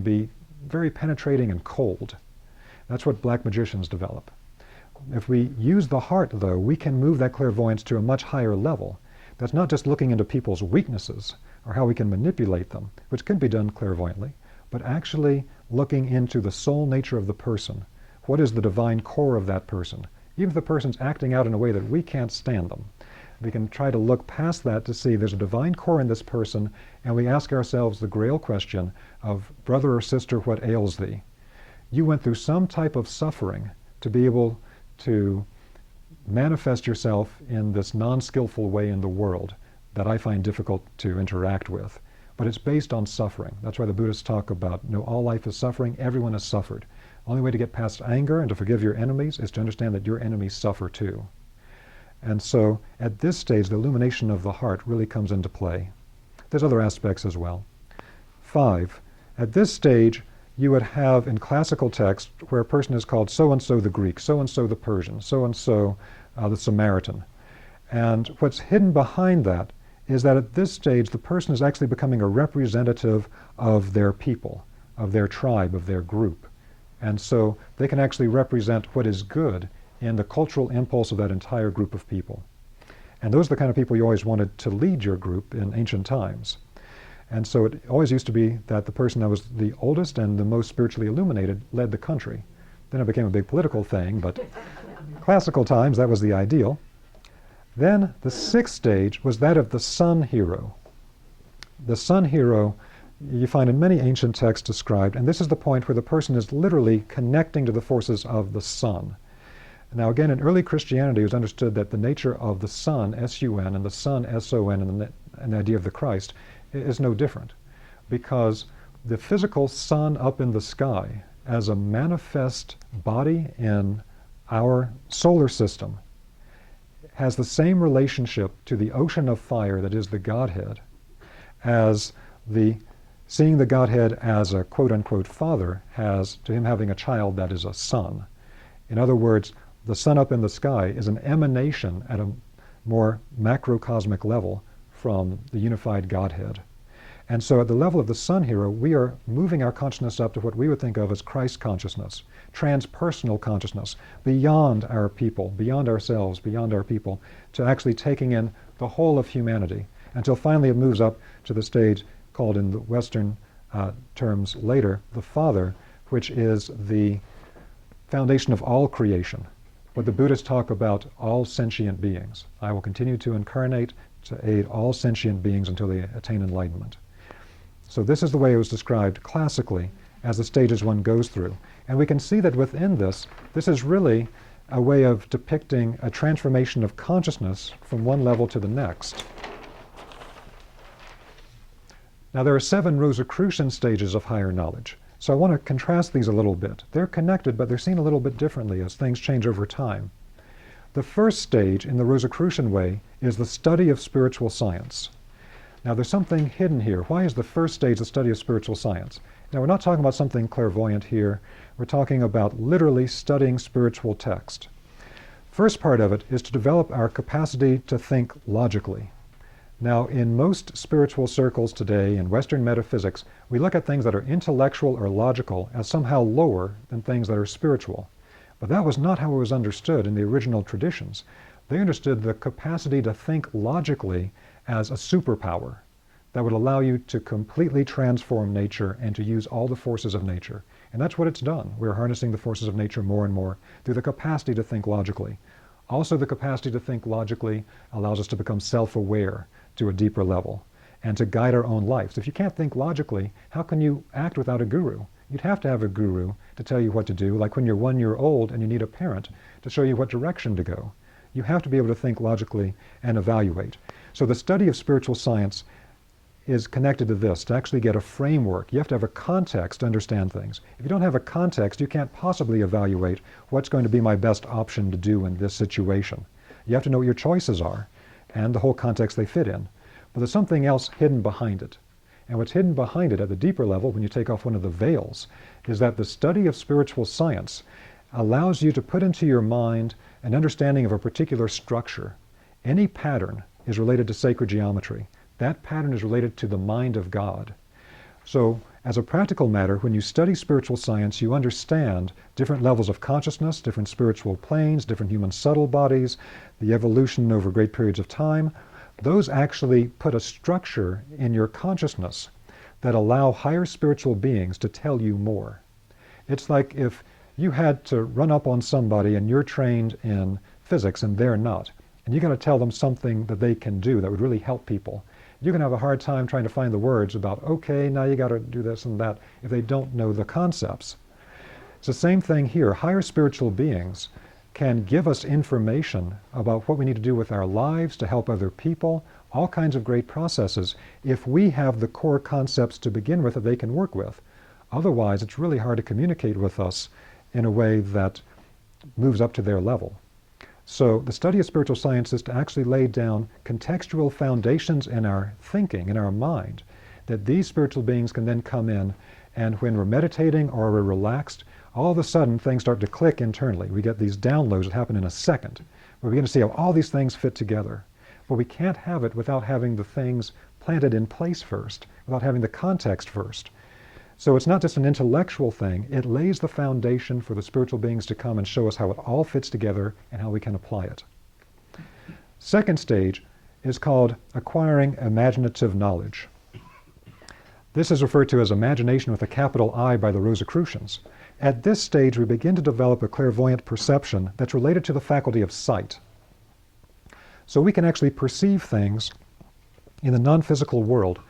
be very penetrating and cold. That's what black magicians develop. If we use the heart, though, we can move that clairvoyance to a much higher level. That's not just looking into people's weaknesses or how we can manipulate them, which can be done clairvoyantly, but actually looking into the soul nature of the person. What is the divine core of that person? Even if the person's acting out in a way that we can't stand them, we can try to look past that to see there's a divine core in this person, and we ask ourselves the Grail question of, brother or sister, what ails thee? You went through some type of suffering to be able to manifest yourself in this non-skillful way in the world that I find difficult to interact with. But it's based on suffering. That's why the Buddhists talk about, all life is suffering, everyone has suffered. The only way to get past anger and to forgive your enemies is to understand that your enemies suffer too. And so at this stage, the illumination of the heart really comes into play. There's other aspects as well. 5, at this stage, you would have in classical text where a person is called so-and-so the Greek, so-and-so the Persian, so-and-so the Samaritan. And what's hidden behind that is that at this stage, the person is actually becoming a representative of their people, of their tribe, of their group. And so they can actually represent what is good in the cultural impulse of that entire group of people. And those are the kind of people you always wanted to lead your group in ancient times. And so it always used to be that the person that was the oldest and the most spiritually illuminated led the country. Then it became a big political thing, but classical times, that was the ideal. Then the 6th stage was that of the sun hero. The sun hero you find in many ancient texts described, and this is the point where the person is literally connecting to the forces of the sun. Now again, in early Christianity, it was understood that the nature of the sun, S-U-N, and the sun, S-O-N, and the idea of the Christ is no different, because the physical sun up in the sky as a manifest body in our solar system has the same relationship to the ocean of fire that is the Godhead as seeing the Godhead as a quote-unquote father has to him having a child that is a son. In other words, the sun up in the sky is an emanation at a more macrocosmic level from the unified Godhead. And so at the level of the sun hero, we are moving our consciousness up to what we would think of as Christ consciousness, transpersonal consciousness, beyond our people, beyond ourselves, beyond our people, to actually taking in the whole of humanity, until finally it moves up to the stage called in the Western terms later, the Father, which is the foundation of all creation. What the Buddhists talk about, all sentient beings. I will continue to incarnate to aid all sentient beings until they attain enlightenment. So this is the way it was described classically as the stages one goes through. And we can see that within this is really a way of depicting a transformation of consciousness from one level to the next. Now there are 7 Rosicrucian stages of higher knowledge. So I want to contrast these a little bit. They're connected, but they're seen a little bit differently as things change over time. The first stage in the Rosicrucian way is the study of spiritual science. Now there's something hidden here. Why is the first stage the study of spiritual science? Now we're not talking about something clairvoyant here. We're talking about literally studying spiritual text. First part of it is to develop our capacity to think logically. Now in most spiritual circles today, in Western metaphysics, we look at things that are intellectual or logical as somehow lower than things that are spiritual. But that was not how it was understood in the original traditions. They understood the capacity to think logically as a superpower that would allow you to completely transform nature and to use all the forces of nature. And that's what it's done. We're harnessing the forces of nature more and more through the capacity to think logically. Also, the capacity to think logically allows us to become self-aware to a deeper level and to guide our own lives. If you can't think logically, how can you act without a guru? You'd have to have a guru to tell you what to do, like when you're 1 year old and you need a parent to show you what direction to go. You have to be able to think logically and evaluate. So the study of spiritual science is connected to this, to actually get a framework. You have to have a context to understand things. If you don't have a context, you can't possibly evaluate what's going to be my best option to do in this situation. You have to know what your choices are and the whole context they fit in. But there's something else hidden behind it. And what's hidden behind it at the deeper level, when you take off one of the veils, is that the study of spiritual science allows you to put into your mind an understanding of a particular structure. Any pattern is related to sacred geometry. That pattern is related to the mind of God. So As a practical matter, when you study spiritual science, you understand different levels of consciousness, different spiritual planes, different human subtle bodies, the evolution over great periods of time. Those actually put a structure in your consciousness that allow higher spiritual beings to tell you more. It's like if you had to run up on somebody and you're trained in physics and they're not, and you're going to tell them something that they can do that would really help people. You're going to have a hard time trying to find the words about, okay, now you got to do this and that, if they don't know the concepts. It's the same thing here. Higher spiritual beings can give us information about what we need to do with our lives to help other people, all kinds of great processes, if we have the core concepts to begin with that they can work with. Otherwise, it's really hard to communicate with us in a way that moves up to their level. So the study of spiritual science is to actually lay down contextual foundations in our thinking, in our mind, that these spiritual beings can then come in, and when we're meditating or we're relaxed, all of a sudden things start to click internally. We get these downloads that happen in a second. We begin to see how all these things fit together. But we can't have it without having the things planted in place first, without having the context first. So it's not just an intellectual thing, it lays the foundation for the spiritual beings to come and show us how it all fits together and how we can apply it. Second stage is called acquiring imaginative knowledge. This is referred to as imagination with a capital I by the Rosicrucians. At this stage, we begin to develop a clairvoyant perception that's related to the faculty of sight. So we can actually perceive things in the non-physical world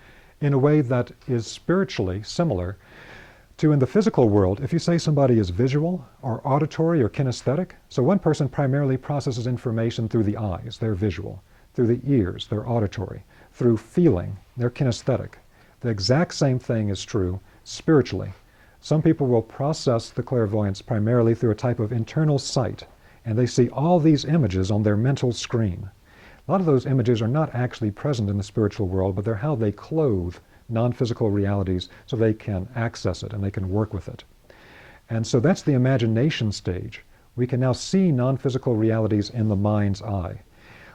in a way that is spiritually similar to in the physical world. If you say somebody is visual or auditory or kinesthetic, so one person primarily processes information through the eyes, they're visual, through the ears, they're auditory, through feeling, they're kinesthetic. The exact same thing is true spiritually. Some people will process the clairvoyance primarily through a type of internal sight, and they see all these images on their mental screen. A lot of those images are not actually present in the spiritual world, but they're how they clothe non-physical realities so they can access it and they can work with it. And so that's the imagination stage. We can now see non-physical realities in the mind's eye.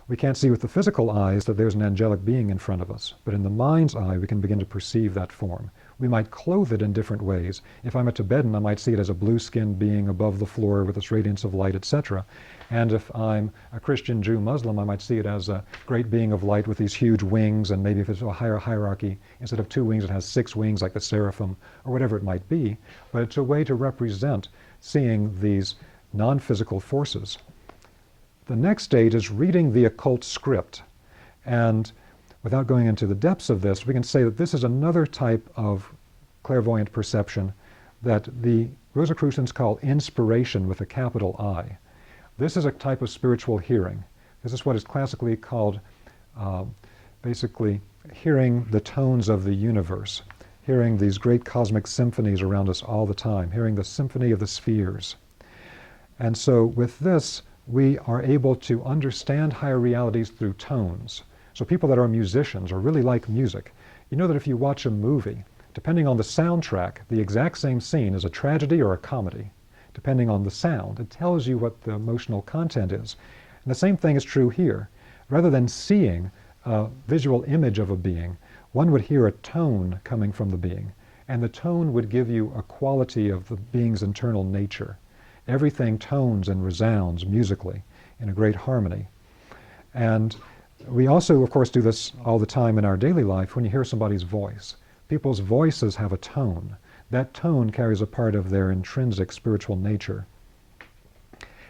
We can't see with the physical eyes that there's an angelic being in front of us, but in the mind's eye we can begin to perceive that form. We might clothe it in different ways. If I'm a Tibetan, I might see it as a blue-skinned being above the floor with its radiance of light, etc. And if I'm a Christian, Jew, Muslim, I might see it as a great being of light with these huge wings, and maybe if it's a higher hierarchy, instead of 2 wings, it has 6 wings like the seraphim, or whatever it might be. But it's a way to represent seeing these non-physical forces. The next stage is reading the occult script. And without going into the depths of this, we can say that this is another type of clairvoyant perception that the Rosicrucians call inspiration with a capital I. This is a type of spiritual hearing. This is what is classically called basically hearing the tones of the universe, hearing these great cosmic symphonies around us all the time, hearing the symphony of the spheres. And so with this, we are able to understand higher realities through tones. So people that are musicians or really like music, you know that if you watch a movie, depending on the soundtrack, the exact same scene is a tragedy or a comedy. Depending on the sound, it tells you what the emotional content is. And the same thing is true here. Rather than seeing a visual image of a being, one would hear a tone coming from the being, and the tone would give you a quality of the being's internal nature. Everything tones and resounds musically in a great harmony. And we also, of course, do this all the time in our daily life when you hear somebody's voice. People's voices have a tone. That tone carries a part of their intrinsic spiritual nature.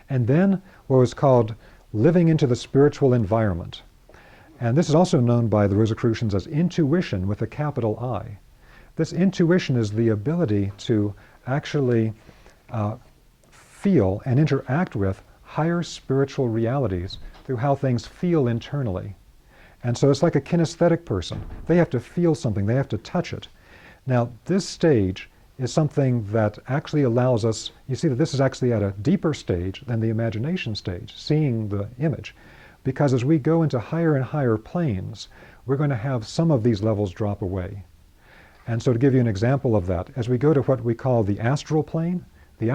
And then what was called living into the spiritual environment. And this is also known by the Rosicrucians as intuition with a capital I. This intuition is the ability to actually feel and interact with higher spiritual realities through how things feel internally. And so it's like a kinesthetic person. They have to feel something, they have to touch it. Now, this stage is something that actually allows us, you see that this is actually at a deeper stage than the imagination stage, seeing the image. Because as we go into higher and higher planes, we're going to have some of these levels drop away. And so to give you an example of that, as we go to what we call the astral plane is